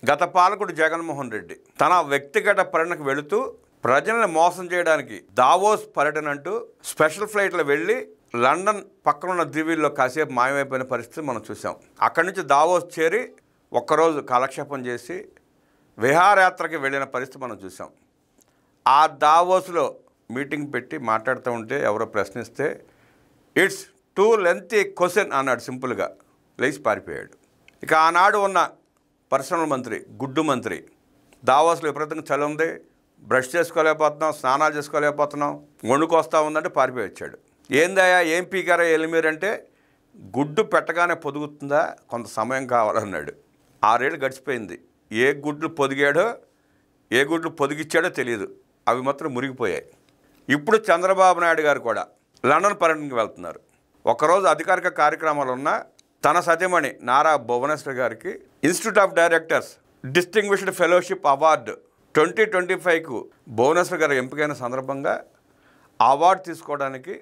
గత పాలకుడు జగన్మోహన్ రెడ్డి తన వ్యక్తిగత పర్యటనకు వెళుతూ ప్రజలను మోసం చేయడానికి దావోస్ పర్యటన అంటూ స్పెషల్ ఫ్లైట్లో వెళ్ళి లండన్ పక్కనున్న దీవుల్లో కాసేపు మాయమైపోయిన పరిస్థితి మనం చూసాం. అక్కడి నుంచి దావోస్ చేరి ఒక్కరోజు కాలక్షేపం చేసి విహారయాత్రకి వెళ్ళిన పరిస్థితి మనం చూసాం. ఆ దావోస్లో మీటింగ్ పెట్టి మాట్లాడుతూ ఉంటే ఎవరో ప్రశ్నిస్తే ఇట్స్ టూ లెంతీ క్వశ్చన్ అన్నాడు. సింపుల్గా లేచి పారిపోయాడు. ఇక ఆనాడు ఉన్న పర్సనల్ మంత్రి, గుడ్డు మంత్రి, దావోస్లో విపరీతంగా చలి ఉంది, బ్రష్ చేసుకోలేకపోతున్నాం, స్నానాలు చేసుకోలేకపోతున్నాం, వణుకొస్తా ఉందంటే పారిపోయి వచ్చాడు. ఏందయ్యా ఏం పీకారా ఎలిమీరంటే గుడ్డు పెట్టగానే పొదుగుతుందా, కొంత సమయం కావాలన్నాడు. 6 ఏళ్ళు గడిచిపోయింది. ఏ గుడ్లు పొదిగాడో ఏ గుడ్లు పొదిగిచ్చాడో తెలియదు. అవి మాత్రం మురిగిపోయాయి. ఇప్పుడు చంద్రబాబు నాయుడు గారు కూడా లండన్ పర్యటనకి వెళ్తున్నారు. ఒకరోజు అధికారిక కార్యక్రమాలు ఉన్న తన సతీమణి నారా భువనేశ్వర్ గారికి Institute of Directors distinguished fellowship award 2025కు భువనేశ్వర్ గారు ఎంపికైన సందర్భంగా అవార్డు తీసుకోవడానికి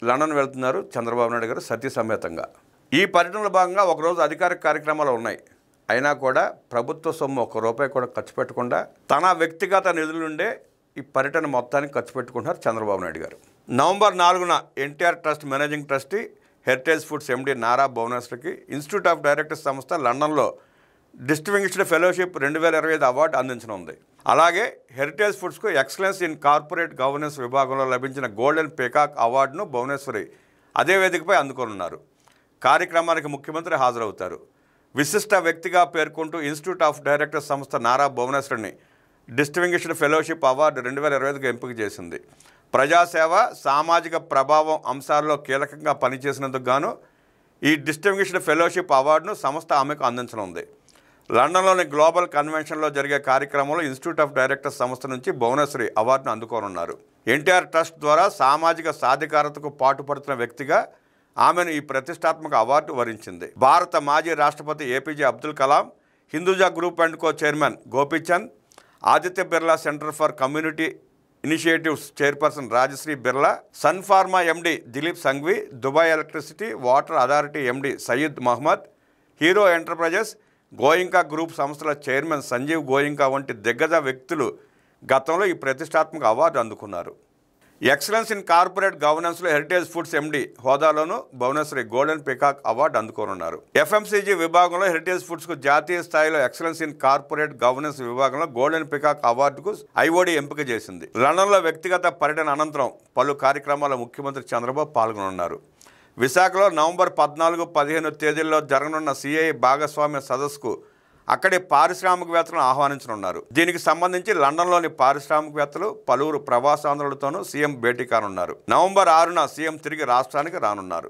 లండన్ వెళ్తున్నారు చంద్రబాబు నాయుడు గారు సతీ సమేతంగా. ఈ పర్యటనలో భాగంగా ఒకరోజు అధికారిక కార్యక్రమాలు ఉన్నాయి. అయినా కూడా ప్రభుత్వ సొమ్ము ₹1 కూడా ఖర్చు పెట్టకుండా తన వ్యక్తిగత నిధుల నుండే ఈ పర్యటన మొత్తానికి ఖర్చు పెట్టుకుంటున్నారు చంద్రబాబు నాయుడు గారు. నవంబర్ 4న NTR trust managing trustee Heritage Foods MD Nara భువనేశ్వర్కి ఇన్స్టిట్యూట్ ఆఫ్ డైరెక్టర్స్ సంస్థ లండన్లో డిస్టింగ్విష్డ్ ఫెలోషిప్ 2025 అవార్డు అందించనుంది. అలాగే హెరిటేజ్ ఫుడ్స్కు ఎక్సలెన్స్ ఇన్ కార్పొరేట్ గవర్నెన్స్ విభాగంలో లభించిన గోల్డెన్ పీకాక్ అవార్డును భువనేశ్వరి అదే వేదికపై అందుకోనున్నారు. కార్యక్రమానికి ముఖ్యమంత్రి హాజరవుతారు. విశిష్ట వ్యక్తిగా పేర్కొంటూ ఇన్స్టిట్యూట్ ఆఫ్ డైరెక్టర్స్ సంస్థ నారా భువనేశ్వరిని డిస్టింగ్విష్డ్ ఫెలోషిప్ అవార్డు 2025కు ఎంపిక చేసింది. ప్రజాసేవ, సామాజిక ప్రభావం అంశాల్లో కీలకంగా పనిచేసినందుకు గాను ఈ డిస్టింగ్విష్డ్ ఫెలోషిప్ అవార్డును సంస్థ ఆమెకు అందించనుంది. లండన్లోని గ్లోబల్ కన్వెన్షన్లో జరిగే కార్యక్రమంలో ఇన్స్టిట్యూట్ ఆఫ్ డైరెక్టర్స్ సంస్థ నుంచి భువనేశ్వరి అవార్డును అందుకోనున్నారు. ఎన్టీఆర్ ట్రస్ట్ ద్వారా సామాజిక సాధికారతకు పాటుపడుతున్న వ్యక్తిగా ఆమెను ఈ ప్రతిష్టాత్మక అవార్డు వరించింది. భారత మాజీ రాష్ట్రపతి APJ Abdul Kalam, Hinduja group and co chairman Gopichand, Aditya Birla centre for community initiatives chairperson Rajashree Birla, Sun Pharma MD Dilip Sanghvi, Dubai electricity water authority MD Saeed Mohammed, Hero Enterprises, Goenka group సంస్థల చైర్మన్ సంజీవ్ గోయింకా వంటి దిగ్గజ వ్యక్తులు గతంలో ఈ ప్రతిష్టాత్మక అవార్డు అందుకున్నారు. ఎక్సలెన్స్ ఇన్ కార్పొరేట్ గవర్నెన్స్లో హెరిటేజ్ ఫుడ్స్ ఎండి హోదాలోనూ భువనేశ్వరి గోల్డెన్ పీకాక్ అవార్డు అందుకోనున్నారు. ఎఫ్ఎంసీజీ విభాగంలో హెరిటేజ్ ఫుడ్స్కు జాతీయ స్థాయిలో ఎక్సలెన్స్ ఇన్ కార్పొరేట్ గవర్నెన్స్ విభాగంలో గోల్డెన్ పీకాక్ అవార్డుకు ఐఓడి ఎంపిక చేసింది. లండన్లో వ్యక్తిగత పర్యటన అనంతరం పలు కార్యక్రమాల్లో ముఖ్యమంత్రి చంద్రబాబు పాల్గొనున్నారు. విశాఖలో నవంబర్ 14, 15 తేదీల్లో జరగనున్న సిఐ భాగస్వామ్య సదస్సుకు అక్కడి పారిశ్రామికవేత్తలను ఆహ్వానించనున్నారు. దీనికి సంబంధించి లండన్లోని పారిశ్రామికవేత్తలు, పలువురు ప్రవాసాంధ్రులతోనూ సీఎం భేటీ కానున్నారు. నవంబర్ 6న సీఎం తిరిగి రాష్ట్రానికి రానున్నారు.